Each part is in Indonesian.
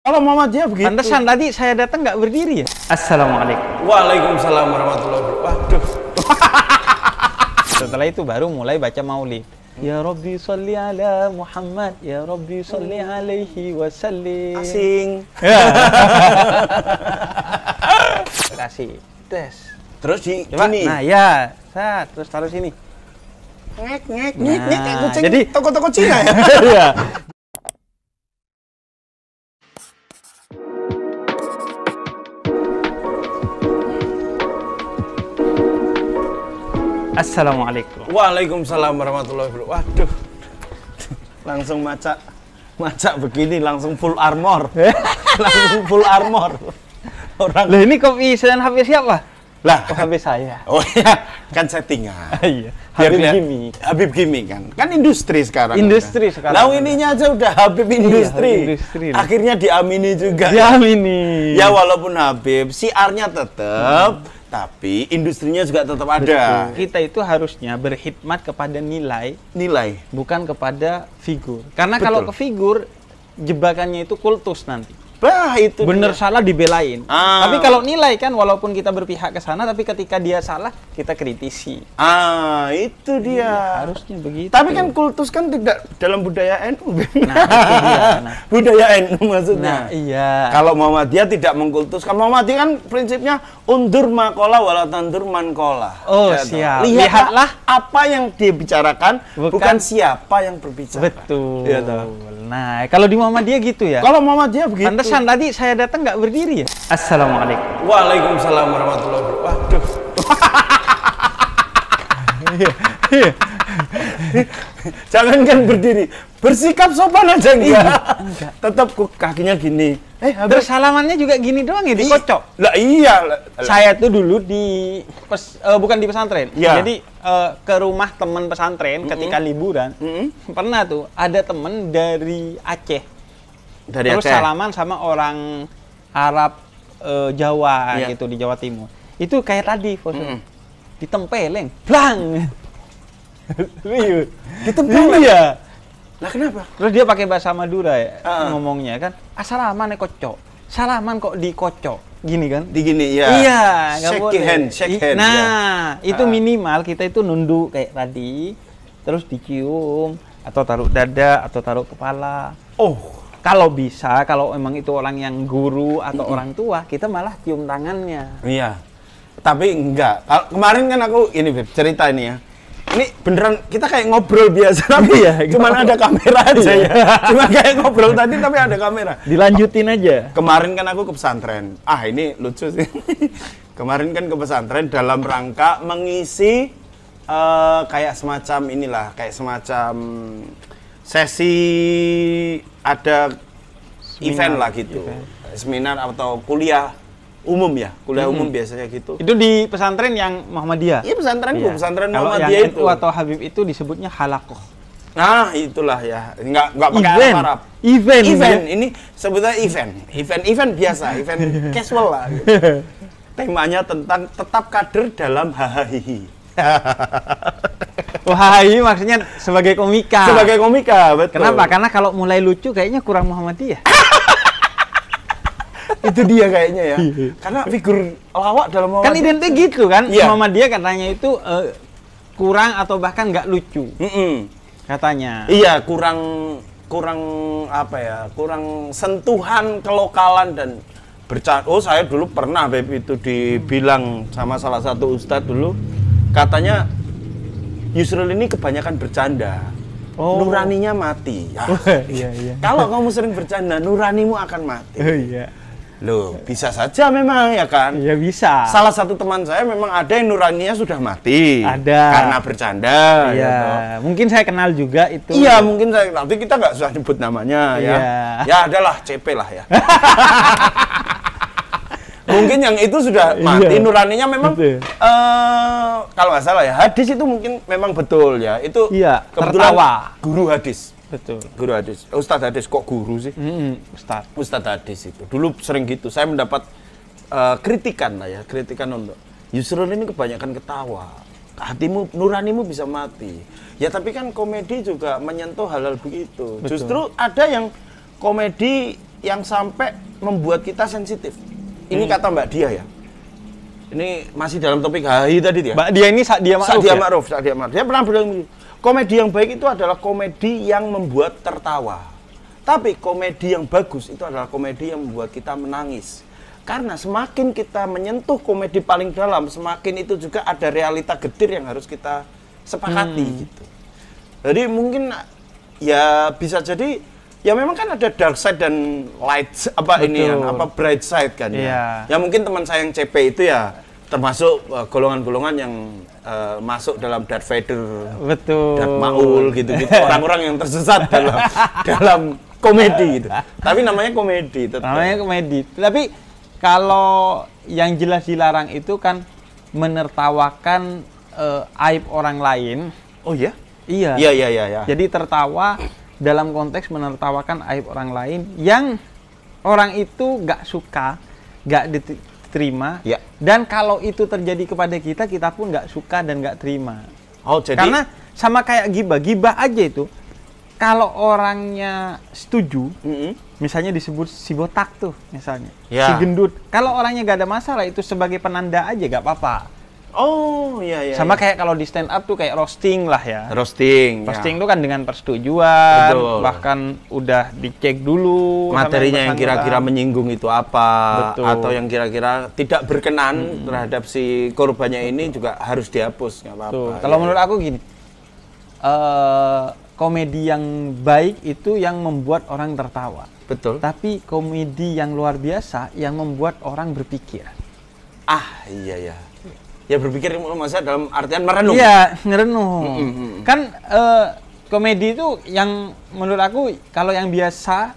Kalau Muhammadiyah begitu. Pantesan tadi saya datang nggak berdiri ya. Assalamualaikum. Waalaikumsalam warahmatullahi wabarakatuh. Waduh. Setelah itu baru mulai baca maulid. Ya Rabbi sholli ala Muhammad, ya Rabbi sholli alaihi wasallim. Asing. Kasih tes. Terus di Coba. gini. Nah ya, terus taruh sini. Ngek kayak kucing. Jadi toko-toko Cina ya. Iya. Assalamualaikum. Waalaikumsalam warahmatullahi wabarakatuh. Waduh. Langsung maca begini langsung full armor. Langsung full armor. Orang. Lah ini kopi dan HP siapa? Lah, Oh, HP saya. oh ya, kan settingan. Iya. Biar Habib dia- Gimi. Habib Gimi kan industri sekarang. Industri udah. sekarang. Lah ininya aja udah Habib industri. Habib industri lah. Akhirnya diamini juga. Diamini. Ya walaupun Habib, siarnya tetap, tapi industrinya juga tetap ada. Kita itu harusnya berkhidmat kepada nilai, Nilai. bukan kepada figur. Karena Betul. kalau ke figur, jebakannya itu kultus nanti. Bah, itu Bener dia. salah dibelain. Ah. Tapi kalau nilai kan, walaupun kita berpihak ke sana, tapi ketika dia salah, kita kritisi. Itu dia. Harusnya begitu. Tapi kan kultus kan tidak dalam budaya NU. Nah, itu dia. Nah. Budaya NU maksudnya. Nah, iya. Kalau Muhammadiyah tidak mengkultuskan. Muhammadiyah kan prinsipnya undur makola wala tandur mankola. Oh, Ya, toh. siap. Lihatlah apa yang dia Bukan- bukan siapa yang berbicara. Betul. Iya, toh. Nah, kalau di Muhammadiyah gitu ya. Kalau Muhammadiyah begitu. Pantesan tadi saya datang nggak berdiri ya. Assalamualaikum. Waalaikumsalam warahmatullahi wabarakatuh. Waduh. Jangan kan berdiri, bersikap sopan aja enggak. Tetap kakinya gini. Terus salamannya juga gini doang ya, dikocok. Lah iya. Saya tuh dulu bukan di pesantren. Iya. Jadi ke rumah teman pesantren ketika liburan. Pernah tuh ada temen dari Aceh. Dari Terus Aceh. salaman sama orang Arab Jawa Iya. gitu di Jawa Timur. Itu kayak tadi fotonya. Ditempeleng, blang. Serius. Ditempeleng? Iya. Lah kenapa? Terus dia pakai bahasa Madura ya, Ah. ngomongnya kan, salaman kocok. Salaman kok dikocok. Gini kan? Di gini ya. Iya, nggak Shake boleh. hand, shake hand. Nah, ya. itu minimal kita itu nunduk kayak tadi, terus dicium, atau taruh dada, atau taruh kepala. Oh, Kalau bisa, kalau emang itu orang yang guru atau orang tua, kita malah cium tangannya. iya. Tapi enggak. Kemarin kan aku ini Beb, cerita ini ya. Ini beneran kita kayak ngobrol biasa tapi Iya, cuman ada kamera aja ya. Cuma kayak ngobrol tadi tapi ada kamera. Dilanjutin aja. Kemarin kan aku ke pesantren. Ini lucu sih. Kemarin kan ke pesantren dalam rangka mengisi kayak semacam inilah, kayak semacam sesi ada event lah gitu. Seminar atau kuliah umum ya, kuliah umum biasanya gitu. Itu di pesantren yang Muhammadiyah. Iya pesantrenku, Iya. pesantren Kalau Muhammadiyah yang itu. NU atau Habib itu disebutnya halakoh. Nah, itulah ya. Enggak pakai Event. Arab. Event. Event. Ya. Ini sebetulnya event. Event biasa, event casual lah gitu. Temanya tentang tetap kader dalam hahaha. Wah, ini maksudnya sebagai komika. Sebagai komika, betul. Kenapa? Karena kalau mulai lucu kayaknya kurang Muhammadiyah. Itu dia kayaknya ya. Karena figur lawak dalam Kan Muhammadiyah. identik gitu kan. Iya. Muhammadiyah katanya itu kurang atau bahkan nggak lucu. Katanya. Iya, kurang apa ya? Kurang sentuhan kelokalan dan bercanda. Oh, saya dulu pernah Beb itu dibilang sama salah satu ustadz dulu, katanya Yusril ini kebanyakan bercanda. Oh. Nuraninya mati. Ya. Iya. Kalau kamu sering bercanda, nuranimu akan mati. Oh, iya. Loh, bisa saja memang ya kan? Iya bisa. Salah satu teman saya memang ada yang nuraninya sudah mati. Ada. Karena bercanda. Iya. ya toh. Mungkin saya kenal juga itu. Iya, mungkin nanti kita nggak usah nyebut namanya ya. Iya. Ya adalah CP lah ya. Mungkin yang itu sudah mati, Iya. nuraninya memang Betul. kalau nggak salah ya, hadis itu mungkin memang betul ya. Itu Iya, kebetulan tertawa. guru hadis. Betul. Guru hadis. Ustadz hadis kok guru sih? Ustaz. Ustadz hadis itu. Dulu sering gitu. Saya mendapat kritikan lah ya, kritikan untuk Yusril ini kebanyakan ketawa. Hatimu, nuranimu bisa mati. Ya tapi kan komedi juga menyentuh hal-hal begitu. Betul. Justru ada yang komedi yang sampai membuat kita sensitif. Ini kata Mbak Dia ya. Ini masih dalam topik HI tadi ya. Mbak Dia ini Sa'diyah Ma'ruf. Sa'diyah Ma'ruf, Sa'diyah Ma'ruf. Dia pernah bilang begini, komedi yang baik itu adalah komedi yang membuat tertawa. Tapi komedi yang bagus itu adalah komedi yang membuat kita menangis. Karena semakin kita menyentuh komedi paling dalam, semakin itu juga ada realita getir yang harus kita sepakati gitu. Jadi mungkin ya bisa jadi ya memang kan ada dark side dan light bright side kan ya. Ya mungkin teman saya yang CP itu ya termasuk golongan-golongan yang masuk dalam Darth Vader, Darth Maul gitu-gitu. Orang-orang yang tersesat dalam komedi gitu. Tapi namanya komedi tetap. Namanya komedi. Tapi kalau yang jelas dilarang itu kan menertawakan aib orang lain. Oh ya? Iya. Iya. Jadi tertawa dalam konteks menertawakan aib orang lain yang orang itu nggak suka, nggak diterima. Ya. Dan kalau itu terjadi kepada kita, kita pun nggak suka dan nggak terima. Oh, jadi karena sama kayak gibah aja itu. Kalau orangnya setuju, misalnya disebut si botak tuh, misalnya, si gendut. Kalau orangnya nggak ada masalah, itu sebagai penanda aja, nggak apa-apa. Oh, iya. Sama kayak kalau di stand up tuh kayak roasting lah ya. Roasting Roasting tuh kan dengan persetujuan, betul. Bahkan udah dicek dulu materinya yang kira-kira menyinggung itu apa, betul. Atau yang kira-kira tidak berkenan terhadap si korbannya ini juga harus dihapus, nggak apa-apa. Kalau menurut aku gini, komedi yang baik itu yang membuat orang tertawa. Betul. Tapi komedi yang luar biasa yang membuat orang berpikir. Iya. Ya berpikir maksudnya dalam artian merenung. Iya, merenung. Kan komedi itu yang menurut aku kalau yang biasa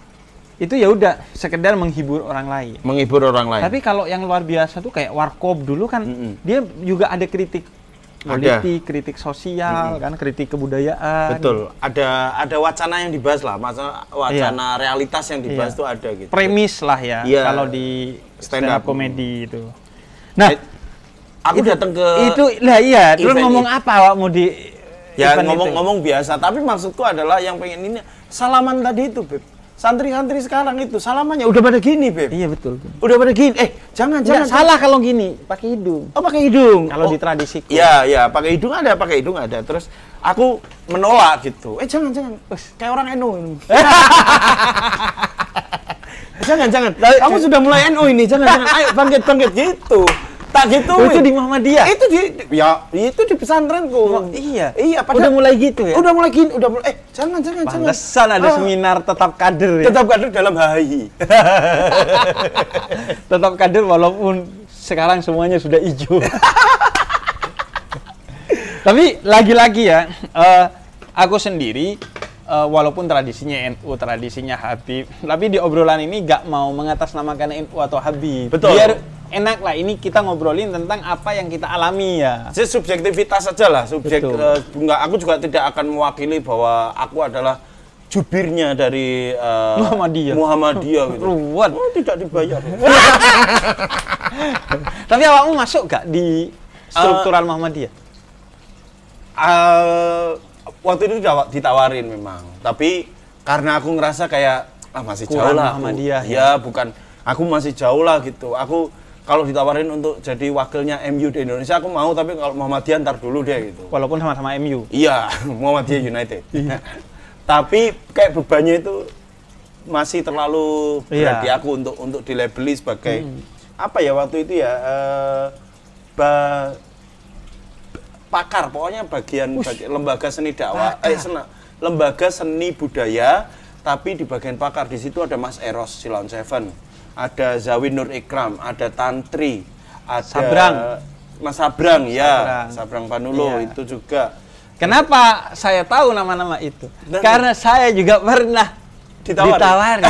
itu ya udah sekedar menghibur orang lain. Menghibur orang lain. Tapi kalau yang luar biasa tuh kayak Warkop dulu kan dia juga ada kritik politik, kritik sosial, kan kritik kebudayaan. Betul. Ada wacana yang dibahas lah, wacana realitas yang dibahas tuh ada gitu. Premis lah ya kalau di stand up komedi itu. Nah, aku datang ke itu lah terus ngomong apa awakmu di ngomong biasa, tapi maksudku adalah yang pengen ini salaman tadi itu, Beb. Santri-santri sekarang itu salamannya udah pada gini, Beb. Iya betul. Udah pada gini. Jangan salah kalau gini, pakai hidung. Oh, pakai hidung. Kalau di tradisiku. Iya, pakai hidung ada. Terus aku menolak gitu. Jangan. Kayak orang NU. Jangan. Kamu sudah mulai NU ini. Jangan. Ayo bangkit gitu. Tak gitu. Itu di Muhammadiyah. Itu di pesantrenku. Oh, iya. Udah mulai gitu ya. Jangan. Pantesan ada seminar tetap kader ya. Tetap kader dalam HI. Tetap kader walaupun sekarang semuanya sudah hijau. Tapi lagi-lagi ya, aku sendiri walaupun tradisinya NU, tradisinya Habib, tapi di obrolan ini gak mau mengatasnamakan NU atau Habib. Betul. Biar enak lah, ini kita ngobrolin tentang apa yang kita alami ya. Jadi subjektivitas saja lah, aku juga tidak akan mewakili bahwa aku adalah jubirnya dari Muhammadiyah gitu. Ruwet. Oh, tidak dibayar. Tapi awakmu masuk gak di struktural Muhammadiyah? Waktu itu ditawarin memang, tapi karena aku ngerasa kayak masih jauh lah. Muhammadiyah. Ya, bukan. Aku masih jauh lah gitu. Aku kalau ditawarin untuk jadi wakilnya MU di Indonesia, aku mau, tapi kalau Muhammadiyah ntar dulu deh gitu. Walaupun sama-sama MU. Iya, Muhammadiyah United. Tapi kayak bebannya itu masih terlalu berat di aku untuk dilabeli sebagai apa ya waktu itu ya pakar, pokoknya bagian lembaga seni dakwah, lembaga seni budaya, tapi di bagian pakar. Di situ ada Mas Eros Silon Seven, ada Zawin Nur Ikram, ada Tantri, ada Mas Sabrang, Sabrang Panulo itu juga. Kenapa saya tahu nama-nama itu? Karena saya juga pernah ditawari.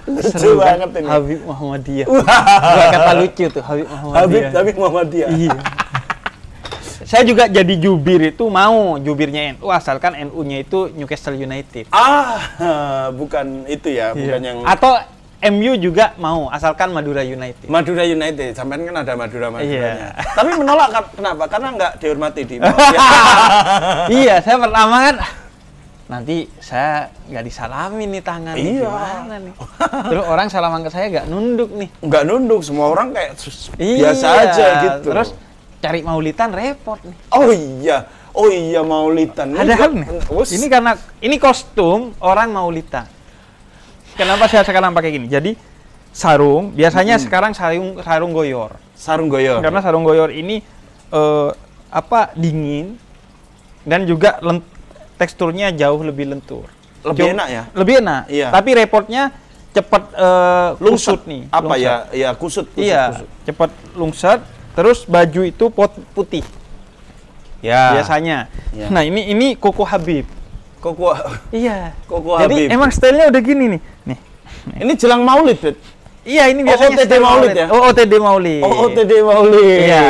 Lucu banget ini. Habib Muhammadiyah. Dua kata lucu tuh, Habib Muhammadiyah. Habib Muhammadiyah. Iya. Saya juga jadi jubir itu mau jubirnya NU asalkan NU-nya itu Newcastle United. Bukan itu ya, bukan yang atau MU juga mau asalkan Madura United. Madura United, sampean kan ada Maduranya. Iya. Tapi menolak kenapa? Karena nggak dihormati di Iya, saya pertama kan nanti saya nggak disalamin nih tangan, Iya. gimana nih? Terus orang salaman ke saya nggak nunduk nih. Nggak nunduk, semua orang kayak Iya, biasa aja gitu. Terus cari maulitan repot nih. Oh iya maulitan. Ada nih. Ini karena ini kostum orang maulitan. Kenapa saya sekarang pakai gini? Jadi sarung, biasanya sekarang sarung goyor. Sarung goyor. Karena sarung goyor ini dingin dan juga teksturnya jauh lebih lentur. Lebih enak ya? Lebih enak. Iya. Tapi repotnya cepat kusut nih. Apa lungset. ya? Ya kusut. Cepat lungset. Terus baju itu putih. Ya. Biasanya. Ya. Nah, ini Koko Habib. Koko. Iya. Koko Jadi Habib. emang stylenya udah gini nih. Nih. Ini jelang Maulid, Bet. Iya, ini biasanya OOTD style Maulid ya? OOTD Maulid. OOTD Maulid. Iya.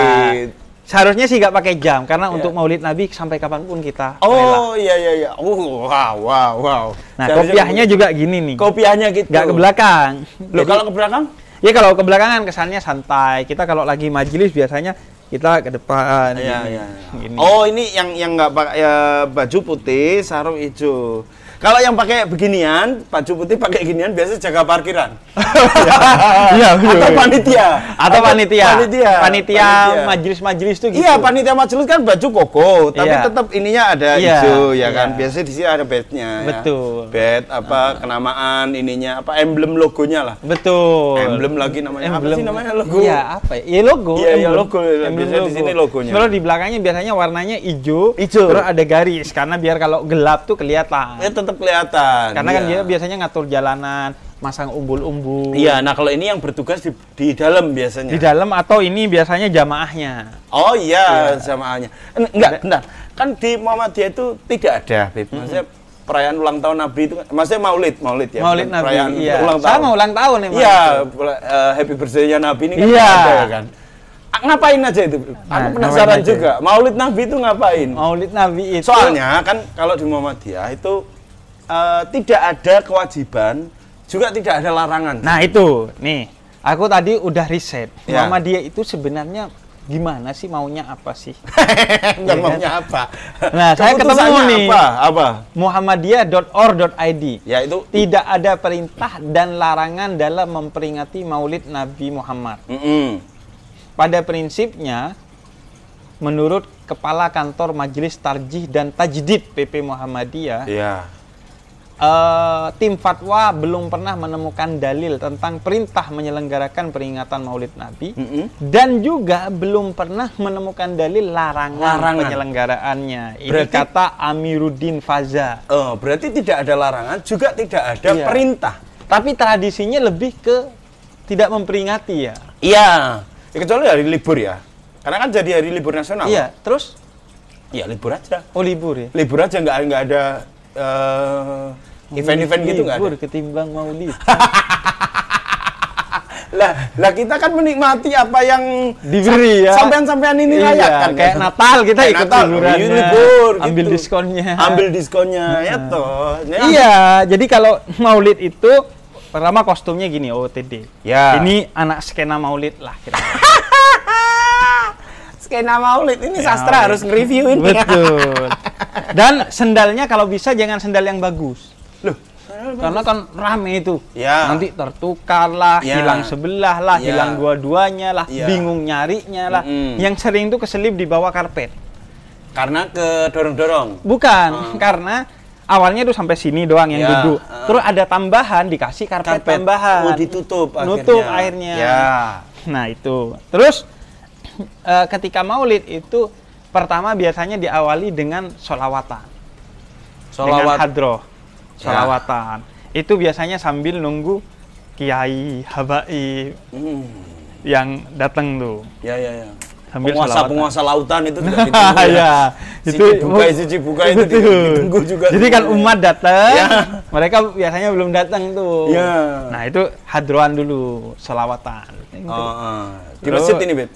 Seharusnya sih nggak pakai jam karena untuk Maulid Nabi sampai kapanpun kita rela. Oh iya. Wow. Nah, kopiahnya juga gini nih. Kopiahnya gitu. Nggak ke belakang. Loh, kalau ke belakang? Ya kalau ke belakangan kesannya santai. Kita kalau lagi majelis biasanya kita ke depan. Iya. Gini. Oh, ini yang nggak pakai baju putih, sarung hijau. Kalau yang pakai beginian, baju putih pakai ginian biasa jaga parkiran. Iya. Atau panitia. Panitia majelis-majelis itu gitu. Iya, panitia majelis kan baju koko, tapi Iya. tetap ininya ada Iya, hijau ya kan. iya. Biasanya di sini ada badge-nya. Betul. Badge kenamaan ininya emblem logonya lah. Betul. Emblem lagi namanya. Apa sih namanya logo? Iya, apa ya? Ya logo. Iya, emblem. logo. Emblem Biasanya di sini logonya. Kalau di belakangnya biasanya warnanya hijau, Hijau. terus ada garis karena biar kalau gelap tuh kelihatan. Ya tetap kelihatan. Karena kan iya. dia biasanya ngatur jalanan, masang umbul-umbul. Iya, nah kalau ini yang bertugas di dalam biasanya. Di dalam atau ini biasanya jamaahnya. Oh iya, jamaahnya. Enggak, benar. Kan di Muhammadiyah itu tidak ada, Beb. Maksudnya perayaan ulang tahun Nabi itu, maksudnya Maulid ya. Maulid bukan Nabi, perayaan iya. ulang tahun. Sama ulang tahun emang. Iya, happy birthday-nya Nabi ini kan Iya. ada ya kan. Ngapain aja itu? Aku penasaran ngapain aja. juga. Maulid Nabi itu ngapain? Maulid Nabi itu. Soalnya kan kalau di Muhammadiyah itu tidak ada kewajiban, juga tidak ada larangan. Nah itu, nih, aku tadi udah riset. Ya. Muhammadiyah itu sebenarnya gimana sih, maunya apa sih? Enggak maunya apa? Nah, saya ketemu Keputusannya nih. Apa? Muhammadiyah.or.id. Ya itu. Tidak ada perintah dan larangan dalam memperingati Maulid Nabi Muhammad. Pada prinsipnya, menurut Kepala Kantor Majelis Tarjih dan Tajdid PP Muhammadiyah, Iya. tim fatwa belum pernah menemukan dalil tentang perintah menyelenggarakan peringatan Maulid Nabi dan juga belum pernah menemukan dalil larangan penyelenggaraannya. Ini Berarti, kata Amiruddin Faza. Berarti tidak ada larangan, juga tidak ada Iya. perintah. Tapi tradisinya lebih ke tidak memperingati ya. Iya. Ya, kecuali hari libur ya. Karena kan jadi hari libur nasional. Iya, terus? Ya libur aja. Oh libur ya? Libur aja, nggak ada event-event gitu nggak ada. Libur ketimbang Maulid. Lah kita kan menikmati apa yang diberi ya. Sampean-sampean ini Iya, rayakan. kayak Natal kita Kayak ikut Natal, liburannya. libur, ambil gitu. diskonnya. Ambil diskonnya, ya toh. Iya, jadi kalau Maulid itu pertama kostumnya gini, OOTD. Ya. Ini anak skena Maulid lah kira-kira. Skena Maulid ini sastra harus nge-review ini. Betul. Dan sendalnya kalau bisa jangan sendal yang bagus. Loh, karena kan rame itu. Ya. Nanti tertukar lah, Ya. hilang sebelah lah, Ya. hilang dua-duanya lah, Ya. bingung nyarinya lah. Yang sering tuh keselip di bawah karpet. Karena kedorong-dorong. Bukan, karena awalnya tuh sampai sini doang yang Ya. duduk. Terus ada tambahan, dikasih karpet tambahan. Oh, ditutup akhirnya. Nutup akhirnya. Ya. Nah, itu. Terus ketika Maulid itu pertama biasanya diawali dengan sholawatan. Dengan hadroh. Sholawatan. Itu biasanya sambil nunggu kiai, habaib yang datang tuh. Ya. Sambil Penguasa lautan itu juga ditunggu ya. Ya. Cibukai itu ditunggu juga. Jadi kan umat datang, Ya. mereka biasanya belum datang tuh. Ya. Nah, itu hadroan dulu, sholawatan. Di masjid ini, Bet?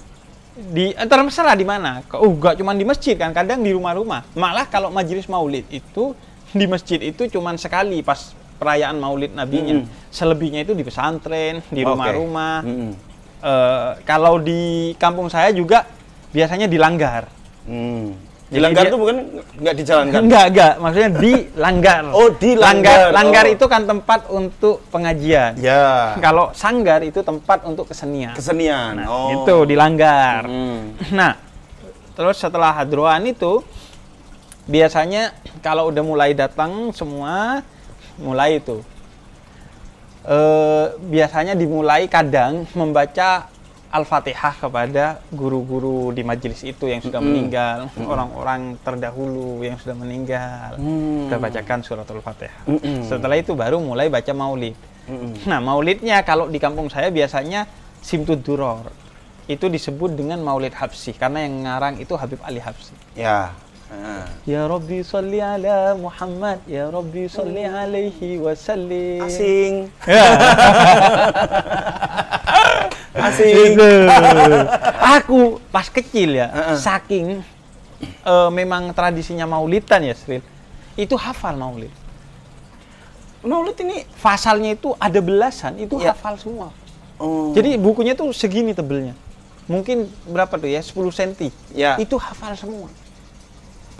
Terserah di mana. Enggak cuma di masjid kan, kadang di rumah-rumah. Malah kalau majelis Maulid itu di masjid itu cuma sekali pas perayaan Maulid Nabinya. Selebihnya itu di pesantren, di rumah-rumah. Kalau di kampung saya juga biasanya di langgar. Dilanggar itu bukan nggak dijalankan? Enggak. Maksudnya dilanggar. Oh, dilanggar. Langgar itu kan tempat untuk pengajian. Ya. Kalau sanggar itu tempat untuk kesenian. Kesenian. Nah, itu dilanggar. Nah, terus setelah hadroan itu, biasanya kalau udah mulai datang semua, mulai itu. Biasanya dimulai kadang membaca Al-Fatihah kepada guru-guru di majelis itu yang sudah meninggal, orang-orang terdahulu yang sudah meninggal. Kita bacakan surat Al-Fatihah. Setelah itu baru mulai baca maulid. Nah, maulidnya kalau di kampung saya biasanya Simtud Duror. Itu disebut dengan maulid Habsyi karena yang ngarang itu Habib Ali Habsyi. Ya. Ya Rabbi sholli ala Muhammad, ya Rabbi sholli alaihi wasallim. Asing. Asing. Aku pas kecil ya, saking memang tradisinya maulidan ya, Sril. Itu hafal maulid. Maulid ini Fasalnya itu ada belasan, itu hafal semua. Jadi bukunya tuh segini tebelnya. Mungkin berapa tuh ya? 10 cm. Ya. Itu hafal semua.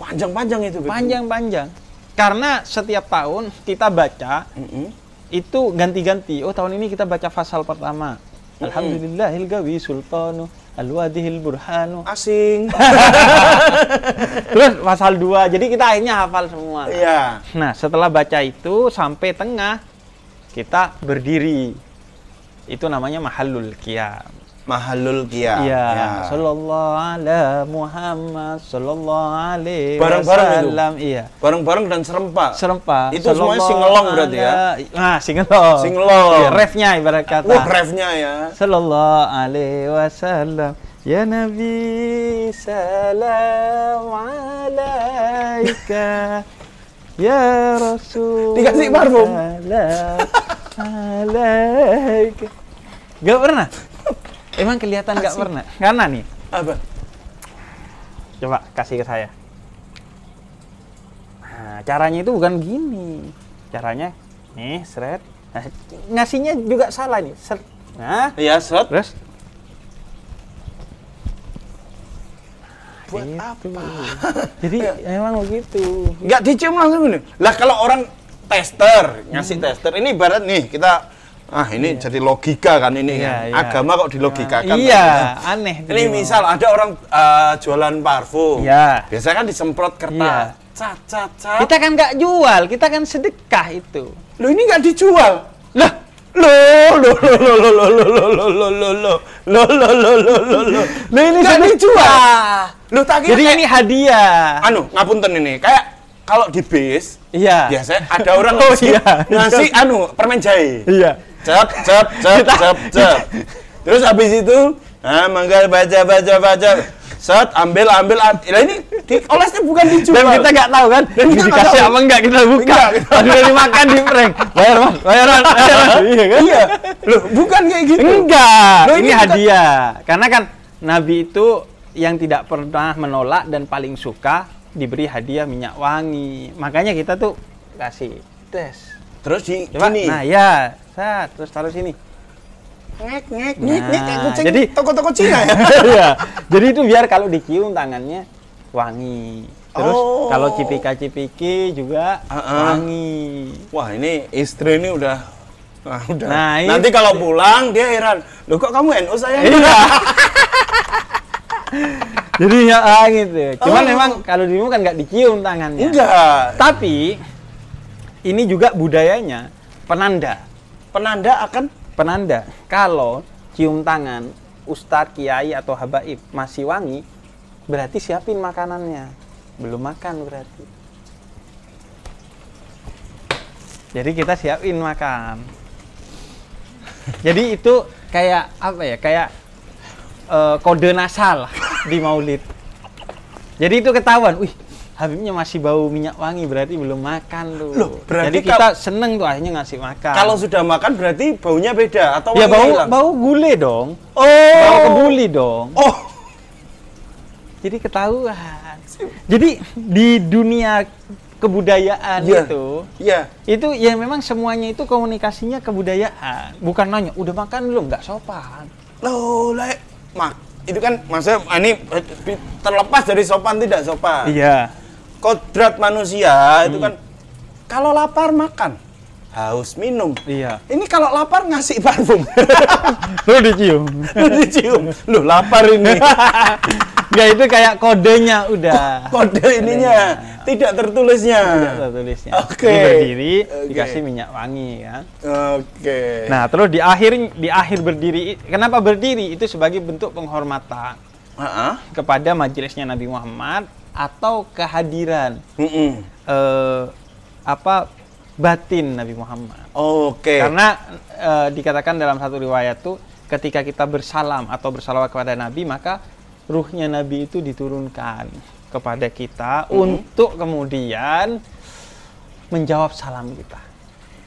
Panjang-panjang itu. Panjang-panjang. Karena setiap tahun kita baca itu ganti-ganti. Oh, tahun ini kita baca fasal pertama. Alhamdulillahil gawi sultanu alwadihil burhanu. Asing. Terus pasal 2. Jadi kita akhirnya hafal semua. Iya. Nah, setelah baca itu sampai tengah kita berdiri. Itu namanya mahallul qiyam. Mahallul qiyam. Iya. Sallallahu ala Muhammad sallallahu alaihi bareng-bareng wasallam. itu. Iya. Bareng-bareng dan serempak. Serempak. Itu semuanya singelong berarti ya. Nah, singelong. Singelong. Iya, refnya ibarat kata. Refnya ya. Sallallahu alaihi wasallam. Ya Nabi salam alaika. Ya Rasul. Dikasih parfum. Salam alaika. Gak pernah? Emang kelihatan nggak pernah? Karena nih. Apa? Coba kasih ke saya. Nah, caranya itu bukan gini. Caranya nih, seret. Nah, ngasihnya juga salah nih. Nah, iya, set. terus Buat gitu. apa? Jadi emang begitu. Nggak dicium langsung ini. Lah kalau orang tester, ngasih tester, ini ibarat nih kita ini jadi logika kan ini kan. Agama kok dilogikakan. Iya, aneh. Ini misal ada orang jualan parfum. Iya. Biasanya kan disemprot kertas. Cat. Kita kan nggak jual, kita kan sedekah itu. Loh ini nggak dijual. Lah, ini nggak dijual. Loh tak kira. Jadi ini hadiah. Ngapunten ini. Kayak kalau di bis, biasanya ada orang ngasih permen jahe. Iya. Cep. Terus habis itu, mangga baca. Set, ambil. Lah ini olesnya bukan dijual. Dan kita nggak tahu kan, ini dikasih apa enggak, kita buka. Udah dimakan di prank. Bayaran. Iya kan? Iya. Loh, bukan kayak gitu. Enggak. Loh, ini hadiah. Karena kan Nabi itu yang tidak pernah menolak dan paling suka diberi hadiah minyak wangi. Makanya kita tuh kasih tes. Terus coba, gini. Nah ya, terus taruh sini. Ngek kayak kucing. Jadi toko-toko Cina ya. Iya. Jadi itu biar kalau dicium tangannya wangi. Terus kalau cipika-cipiki juga wangi. Wah, ini istri ini udah. Nah, nanti kalau pulang dia heran. Loh kok kamu NU sayang? Iya. Jadi ya gitu. Cuman memang kalau dirimu kan nggak dicium tangannya. Enggak. Tapi ini juga budayanya penanda. Penanda. Kalau cium tangan ustadz, kiai atau habaib masih wangi, berarti siapin makanannya. Belum makan berarti. Jadi kita siapin makan. Jadi itu kayak apa ya? Kayak kode nasal di maulid. Jadi itu ketahuan, wih, Habibnya masih bau minyak wangi, berarti belum makan tuh. Loh, berarti jadi kita seneng tuh akhirnya ngasih makan. Kalau sudah makan berarti baunya beda atau ya wanginya bau gule dong. Oh. Bau kebuli dong. Oh. Jadi ketahuan. Jadi di dunia kebudayaan itu ya memang semuanya itu komunikasinya kebudayaan. Bukan nanya, udah makan belum? Nggak sopan. Loh, itu kan maksudnya ini terlepas dari sopan tidak sopan. Iya. Kodrat manusia itu kan kalau lapar makan, haus minum. Iya. Ini kalau lapar ngasih parfum. Lu dicium. Dicium. Loh, lapar ini. Enggak, itu kayak kodenya udah. Kode ininya, tidak tertulisnya. Tidak tertulisnya. Oke. Dia berdiri, dikasih minyak wangi kan. Oke. Nah, terus di akhir berdiri, kenapa berdiri? Itu sebagai bentuk penghormatan kepada majelisnya Nabi Muhammad atau kehadiran batin Nabi Muhammad. Oke. Karena dikatakan dalam satu riwayat tuh ketika kita bersalam atau bersalawat kepada Nabi, maka ruhnya Nabi itu diturunkan kepada kita untuk kemudian menjawab salam kita.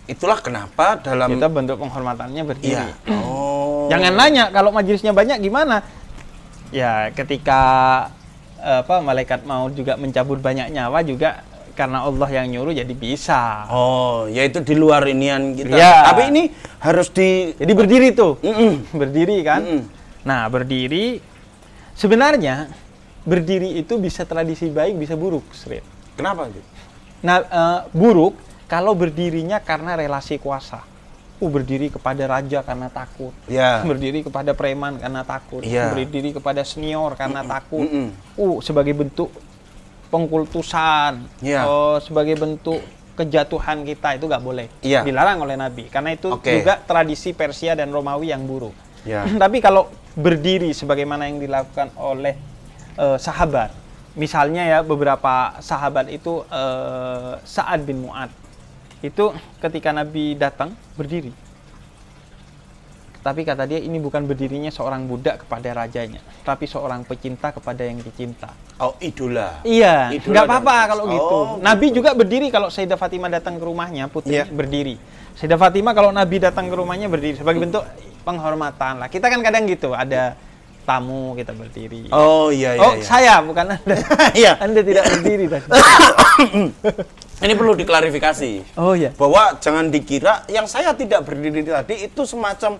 Itulah kenapa dalam kita bentuk penghormatannya berdiri. Iya. Oh. Jangan nanya kalau majelisnya banyak gimana. Ya, ketika malaikat mau juga mencabut banyak nyawa juga karena Allah yang nyuruh jadi bisa. Oh, yaitu di luar inian kita. Ya. Tapi ini harus jadi berdiri tuh. Berdiri kan. Nah, berdiri sebenarnya berdiri itu bisa tradisi baik, bisa buruk, Srit. Kenapa gitu? Nah, buruk kalau berdirinya karena relasi kuasa. Berdiri kepada raja karena takut. Yeah. Berdiri kepada preman karena takut. Yeah. Berdiri kepada senior karena takut. Sebagai bentuk pengkultusan. Yeah. Sebagai bentuk kejatuhan kita, itu nggak boleh. Yeah. Dilarang oleh Nabi. Karena itu juga tradisi Persia dan Romawi yang buruk. Yeah. Tapi kalau berdiri sebagaimana yang dilakukan oleh sahabat, misalnya ya beberapa sahabat itu Sa'ad bin Mu'ad itu ketika Nabi datang berdiri, tapi kata dia ini bukan berdirinya seorang budak kepada rajanya, tapi seorang pecinta kepada yang dicinta. Oh, idola. Iya, idola nggak apa-apa kalau gitu. Nabi gitu. juga berdiri kalau Sayyidah Fatimah datang ke rumahnya, putri berdiri. Sayyidah Fatimah kalau Nabi datang ke rumahnya berdiri sebagai bentuk penghormatan lah. Kita kan kadang gitu, ada tamu kita berdiri. Oh iya. Saya bukan Anda. Iya. Anda tidak berdiri tadi. Ini perlu diklarifikasi. Oh iya. Bahwa jangan dikira yang saya tidak berdiri tadi itu semacam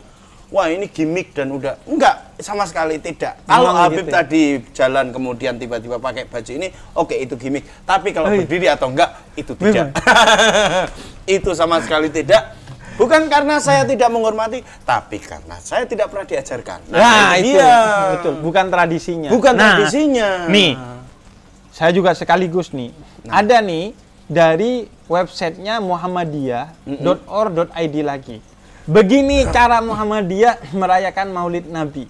wah ini gimmick dan udah enggak, sama sekali tidak. Kalau Habib gitu, tadi jalan kemudian tiba-tiba pakai baju ini, oke, itu gimmick. Tapi kalau berdiri atau enggak itu tidak. Itu sama sekali tidak. Bukan karena saya tidak menghormati, tapi karena saya tidak pernah diajarkan. Nah, itu betul, bukan tradisinya. Bukan tradisinya. Nih, saya juga sekaligus nih. Ada nih dari websitenya muhammadiyah.or.id lagi. Begini cara Muhammadiyah merayakan Maulid Nabi.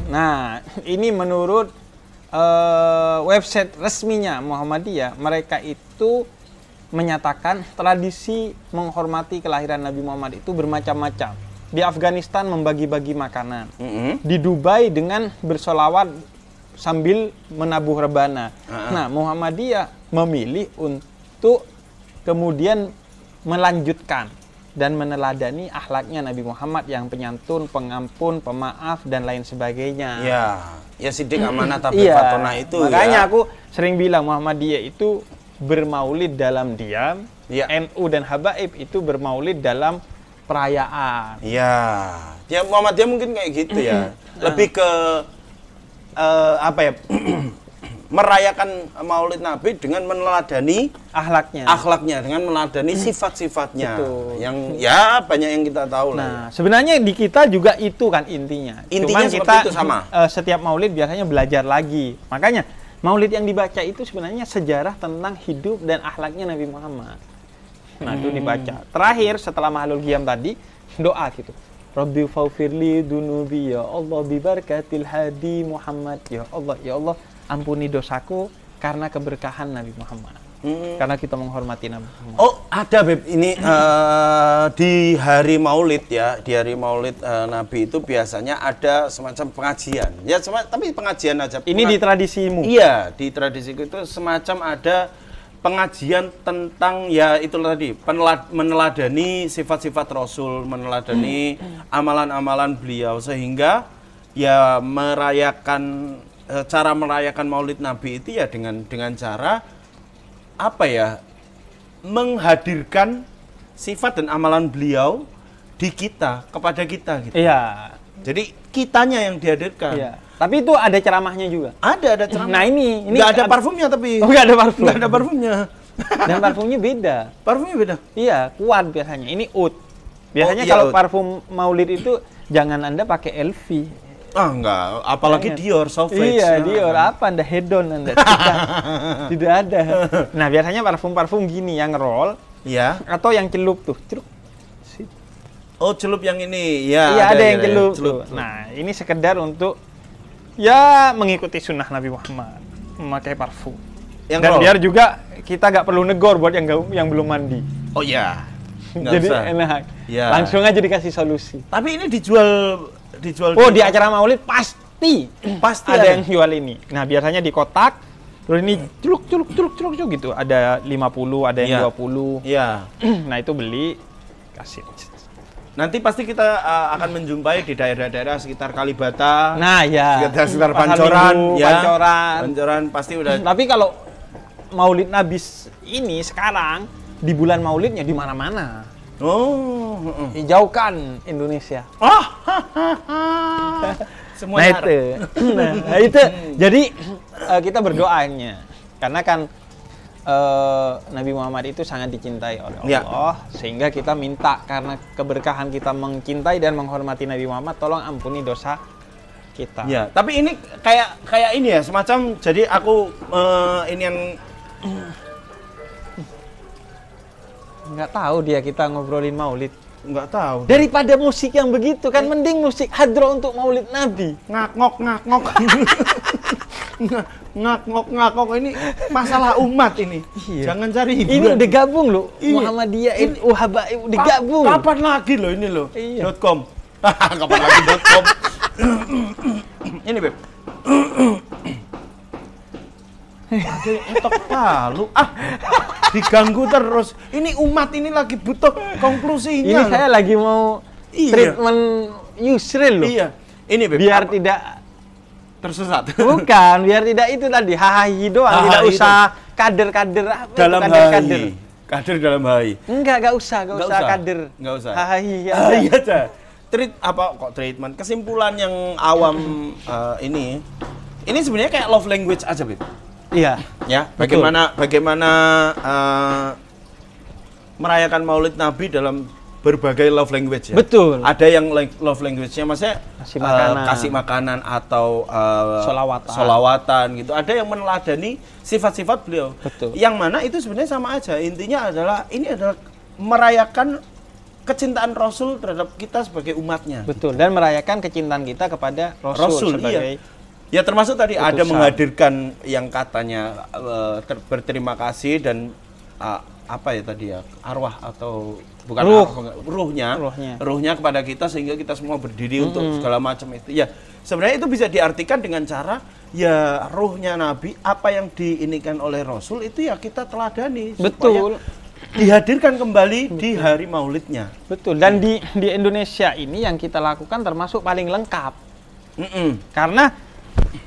Nah, ini menurut website resminya Muhammadiyah, mereka itu menyatakan tradisi menghormati kelahiran Nabi Muhammad itu bermacam-macam. Di Afghanistan membagi-bagi makanan. Di Dubai dengan bersolawat sambil menabuh rebana. Nah, Muhammadiyah memilih untuk kemudian melanjutkan dan meneladani akhlaknya Nabi Muhammad yang penyantun, pengampun, pemaaf, dan lain sebagainya. Ya sidik amanah tabligh fatonah itu. Makanya aku sering bilang Muhammadiyah itu bermaulid dalam diam, NU dan Habaib itu bermaulid dalam perayaan. Ya Muhammadiyah mungkin kayak gitu ya. Lebih ke merayakan Maulid Nabi dengan meneladani akhlaknya, dengan meneladani sifat-sifatnya. Yang ya banyak yang kita tahu lah. Nah, sebenarnya di kita juga itu kan intinya. Cuman kita itu sama. Setiap Maulid biasanya belajar lagi. Makanya Maulid yang dibaca itu sebenarnya sejarah tentang hidup dan akhlaknya Nabi Muhammad. Nah, itu dibaca. Terakhir setelah Mahlul Qiyam tadi, doa gitu. Rabbi faufirli dunubi ya Allah bibarakatil hadi Muhammad. Ya Allah, ampuni dosaku karena keberkahan Nabi Muhammad. Karena kita menghormati Nabi Muhammad. Oh, ada Beb, ini di hari Maulid ya, di hari Maulid Nabi itu biasanya ada semacam pengajian. Ya, tapi pengajian aja. Ini di tradisimu? Iya, di tradisiku itu semacam ada pengajian tentang ya itu tadi, meneladani sifat-sifat Rasul, meneladani amalan-amalan beliau sehingga ya merayakan cara merayakan Maulid Nabi itu ya dengan cara apa ya, menghadirkan sifat dan amalan beliau di kita, kepada kita gitu. Iya. Jadi kitanya yang dihadirkan. Iya. Tapi itu ada ceramahnya juga. Ada ceramah. Nah ini nggak ada parfumnya tapi. Oh, nggak ada parfum. Nggak ada parfumnya. Dan parfumnya beda. Parfumnya beda. Iya, kuat biasanya. Ini oud. Biasanya iya, kalau oud. parfum Maulid itu jangan Anda pakai LV. Ah enggak, apalagi Jangan. Dior, Sauvage. Iya, Dior apa Anda hedon Anda? Tidak ada. Nah, biasanya parfum-parfum gini yang roll. Iya. Atau yang celup tuh. Celuk. Oh, celup yang ini. Ya, Iya, ada yang ya, celup. celup. Tuh. Nah, ini sekedar untuk ya mengikuti sunnah Nabi Muhammad, memakai parfum. Yang Dan roll. biar juga kita nggak perlu negor buat yang belum mandi. Oh iya. Nggak Jadi usah. enak. Ya. Langsung aja dikasih solusi. Tapi ini dijual Oh, di acara Maulid pasti Pasti ada ada. yang jual ini. Nah, biasanya di kotak. Terus ini culuk gitu. Ada 50, ada yang Iya. 20. Iya. Nah, itu beli kasih. Nanti pasti kita akan menjumpai di daerah-daerah sekitar Kalibata. Nah, ya. Sekitar Pasar Pancoran, Minggu, ya. Pancoran. Pancoran pasti udah. Tapi kalau Maulid Nabi ini sekarang di bulan Maulidnya di mana-mana. Oh. Hijaukan Indonesia. Oh. Nah Semuanya. itu, nah itu. Jadi kita berdoanya, karena kan Nabi Muhammad itu sangat dicintai oleh Allah, sehingga kita minta karena keberkahan kita mencintai dan menghormati Nabi Muhammad, tolong ampuni dosa kita. Ya, tapi ini kayak ini ya, semacam jadi aku ini yang Nggak tahu dia kita ngobrolin Maulid. nggak tahu. Daripada musik yang begitu kan mending musik hadroh untuk Maulid Nabi. Ngakngok ngakngok ini masalah umat ini. Iya. Jangan cari Ini hiburan. udah gabung loh. Iya. Muhammadiyah, Habaib digabung. Kapan lagi loh ini loh? Iya. .com. Kapan lagi .com? Ini Beb. Entok palu. Diganggu terus. Ini umat ini lagi butuh konklusinya. Ini saya lagi mau Iya. treatment Yusril loh. Iya. Ini Beb. Biar apa? tidak Tersesat. bukan, biar tidak itu tadi hahahi doang, Hahahi tidak itu. usah kader-kader apa itu, Dalam kader-kader. HI. Kader dalam HI. Enggak usah kader. Nggak usah. Hahahi ya. Iya aja. Treatment. Kesimpulan yang awam ini sebenarnya kayak love language aja, Beb. Iya. Ya, Betul. bagaimana merayakan Maulid Nabi dalam berbagai love language ya. Betul. Ada yang love language-nya maksudnya kasih makanan atau solawatan gitu. Ada yang meneladani sifat-sifat beliau. Betul. Yang mana itu sebenarnya sama aja. Intinya adalah ini adalah merayakan kecintaan Rasul terhadap kita sebagai umatnya. Betul, dan merayakan kecintaan kita kepada Rasul sebagai Ya termasuk tadi ada utusan. menghadirkan yang katanya berterima kasih dan apa ya tadi ya, arwah atau bukan ruhnya kepada kita sehingga kita semua berdiri untuk segala macam itu. Ya sebenarnya itu bisa diartikan dengan cara ya ruhnya Nabi, apa yang diinikan oleh Rasul itu ya kita teladani. Betul. Dihadirkan kembali di hari Maulidnya. Betul. Dan di Indonesia ini yang kita lakukan termasuk paling lengkap. Karena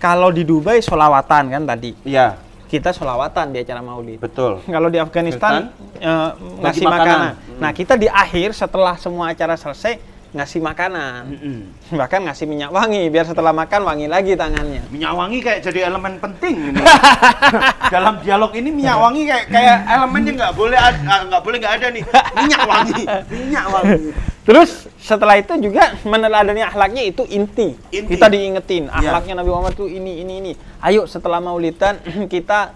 kalau di Dubai sholawatan kan tadi. Iya. Kita sholawatan di acara Maulid. Betul. Kalau di Afghanistan ngasih makanan. Nah, kita di akhir setelah semua acara selesai ngasih makanan. Bahkan ngasih minyak wangi biar setelah makan wangi lagi tangannya. Minyak wangi kayak jadi elemen penting ini. Dalam dialog ini minyak wangi kayak elemen yang nggak boleh nggak ada nih. Minyak wangi. Terus setelah itu juga meneladani akhlaknya itu inti. Kita diingetin akhlaknya Nabi Muhammad tuh ini. Ayo setelah Maulidan kita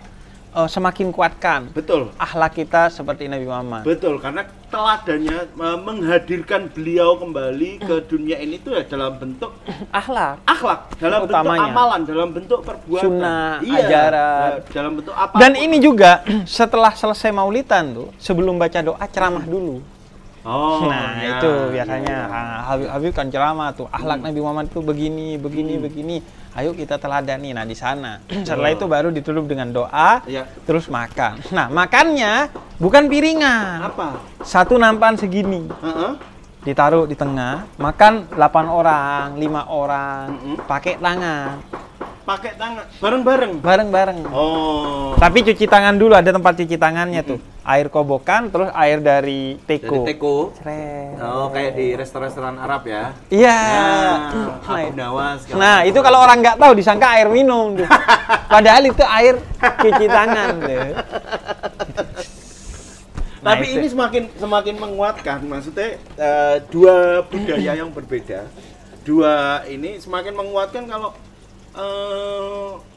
semakin kuatkan. Betul. Akhlak kita seperti Nabi Muhammad. Betul, karena teladannya menghadirkan beliau kembali ke dunia ini itu ya dalam bentuk akhlak dalam utamanya. bentuk amalan, dalam bentuk perbuatan, sunnah, ajaran, dalam bentuk apa. Dan ini juga setelah selesai Maulidan tuh, sebelum baca doa ceramah dulu. Itu biasanya Habib kan ceramah tuh, akhlak Nabi Muhammad tuh begini. Ayo kita teladani. Nah, di sana. Setelah itu baru ditutup dengan doa, terus makan. Nah, makannya bukan piringan. Apa? Satu nampan segini. Ditaruh di tengah, makan 8 orang, 5 orang, pakai tangan. Pakai tangan bareng-bareng. Bareng-bareng. Oh. Tapi cuci tangan dulu, ada tempat cuci tangannya tuh. air kobokan, terus air dari teko. Dari teko. Cret. Oh, kayak di restoran Arab ya. Iya. Abu Nawas. Nah, itu kalau orang nggak tahu disangka air minum tuh. Padahal itu air cuci tangan tuh. Tapi ini semakin menguatkan, maksudnya dua budaya yang berbeda. Dua ini semakin menguatkan kalau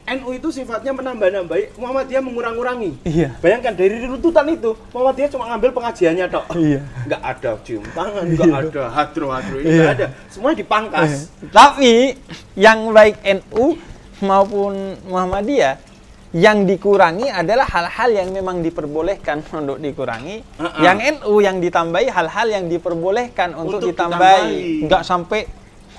NU itu sifatnya menambah-nambahi, Muhammadiyah mengurang-urangi. Iya. Bayangkan dari runtutan itu, Muhammadiyah cuma ngambil pengajiannya tok. Iya. Nggak ada cium tangan, nggak ada hadro-hadro, ini nggak ada. Semua dipangkas. Tapi yang baik NU maupun Muhammadiyah yang dikurangi adalah hal-hal yang memang diperbolehkan untuk dikurangi. Yang NU yang ditambahi hal-hal yang diperbolehkan untuk ditambahi. Nggak sampai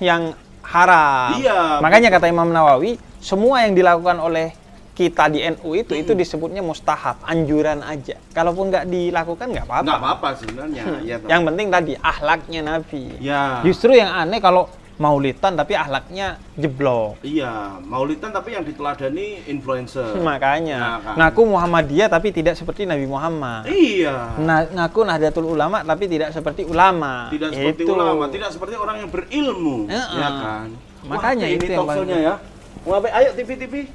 yang haram. Iya. Makanya kata Imam Nawawi, semua yang dilakukan oleh kita di NU itu disebutnya mustahab, anjuran aja. Kalaupun nggak dilakukan nggak apa-apa. Nggak apa-apa sebenarnya. Ya, yang penting tadi akhlaknya Nabi. Ya. Justru yang aneh kalau maulidan tapi akhlaknya jeblok. Iya, maulidan tapi yang diteladani influencer. Makanya, kan. ngaku Muhammadiyah tapi tidak seperti Nabi Muhammad. Iya. Ngaku Nahdlatul Ulama tapi tidak seperti ulama. Tidak seperti ulama, tidak seperti orang yang berilmu, ya kan. Makanya wah, itu ini yang talkshow-nya ya. Mau apa? Ayo TV.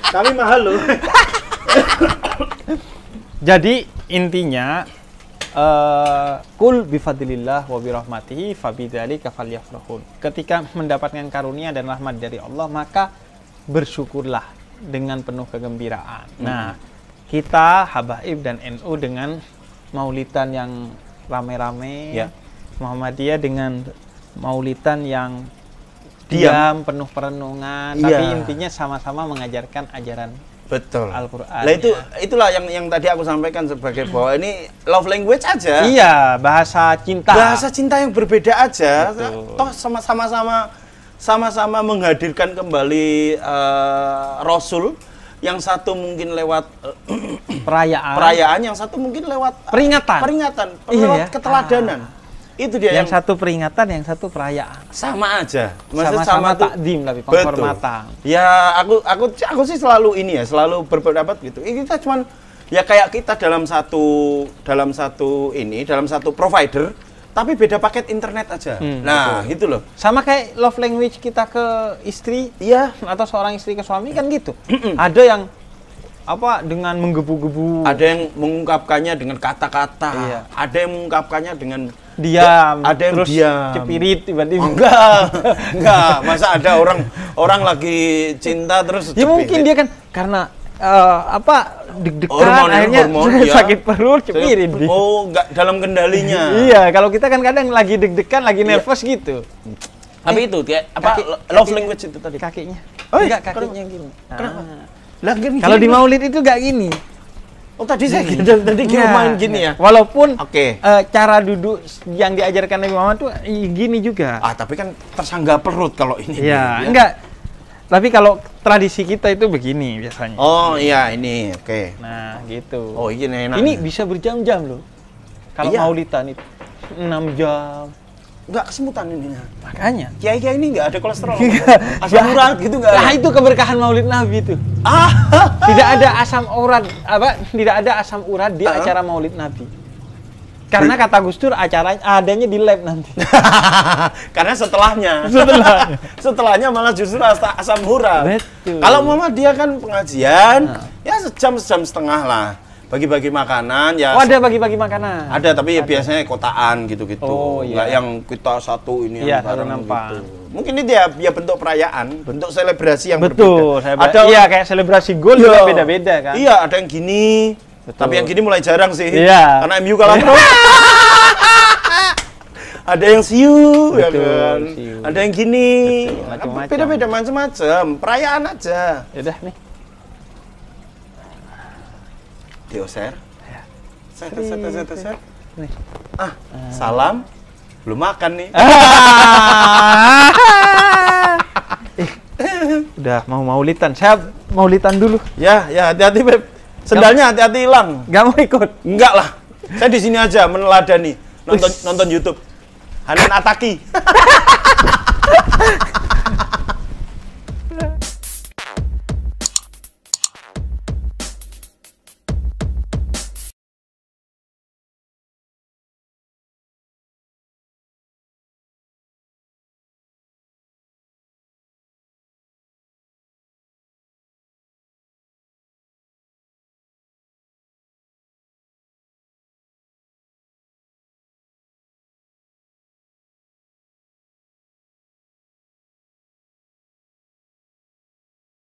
Kami mahal loh. Jadi intinya kul bifadlillah wa birahmatihi fabidzalika falyafrahun. Ketika mendapatkan karunia dan rahmat dari Allah, maka bersyukurlah dengan penuh kegembiraan. Nah, kita Habaib dan NU dengan maulidan yang rame-rame, Ya. Muhammadiyah dengan maulidan yang diam, penuh perenungan, tapi intinya sama-sama mengajarkan ajaran Betul. Al-Qur'an. Nah itulah yang tadi aku sampaikan sebagai bahwa ini love language aja. Iya, bahasa cinta. Bahasa cinta yang berbeda aja. Betul. Toh sama-sama menghadirkan kembali Rasul. Yang satu mungkin lewat perayaan, yang satu mungkin lewat peringatan, lewat ya? keteladanan. Itu dia yang satu peringatan, yang satu perayaan. Sama aja. Sama-sama takdim tapi penghormatan. Ya, aku sih selalu selalu berpendapat gitu. Ini kita cuman ya kayak kita dalam satu provider tapi beda paket internet aja. Nah, betul. Gitu loh. Sama kayak love language kita ke istri, iya, atau seorang istri ke suami kan gitu. Ada yang dengan menggebu-gebu. Ada yang mengungkapkannya dengan kata-kata. Iya. Ada yang mengungkapkannya dengan diam, ada yang terus diam, cepirit tiba-tiba. Enggak. Masa ada orang lagi cinta terus ya cepirit. Mungkin dia kan karena deg-degan akhirnya sakit perut cepirit. Oh, enggak dalam kendalinya. Iya, kalau kita kan kadang lagi deg-degan, lagi nervous gitu. Tapi itu kayak love language itu tadi. Kakinya. Enggak, kakinya gini. Nah. Kalau di maulid itu enggak gini. Oh, tadi saya kira main gini ya. Walaupun cara duduk yang diajarkan Nabi Muhammad tuh gini juga. Tapi kan tersangga perut kalau ini. Iya, enggak. Tapi kalau tradisi kita itu begini biasanya. Oh iya, ini oke. Nah, gitu. Oh, ini enak. Ini bisa berjam-jam loh. Kalau maulidan itu 6 jam. Enggak kesemutan ini. Makanya. Kiai-kiai ini enggak ada kolesterol. Asam urat gitu enggak ada. Nah, itu keberkahan Maulid Nabi itu. Tidak ada asam urat, tidak ada asam urat di acara Maulid Nabi. Karena kata Gus Dur acaranya adanya di lab nanti. Karena setelahnya malah justru asam urat. Betul. Kalau Muhammadiyah kan pengajian ya sejam setengah lah. Bagi-bagi makanan ya. Oh, ada bagi-bagi makanan. Ada, tapi ya biasanya kotaan gitu-gitu. Oh, iya. Nggak yang kita satu ini yang bareng nampak. gitu. Mungkin ini ya bentuk perayaan, bentuk selebrasi yang betul, berbeda. Iya, kayak selebrasi gol juga beda-beda kan. Iya, ada yang gini. Betul. Tapi yang gini mulai jarang sih. Iya. Karena MU kalah terus. Ada yang siu, ya kan. Siu. Ada yang gini. Beda-beda macam-macam. Perayaan aja. Yaudah nih. Dioser. Set. Nih. Salam. Belum makan nih. Udah mau maulidan. Saya maulidan dulu. Ya, hati-hati, Beb. Sendalnya hati-hati hilang. Gak mau ikut? Enggak lah. Saya di sini aja meneladani. Nonton YouTube. Hanan Ataki.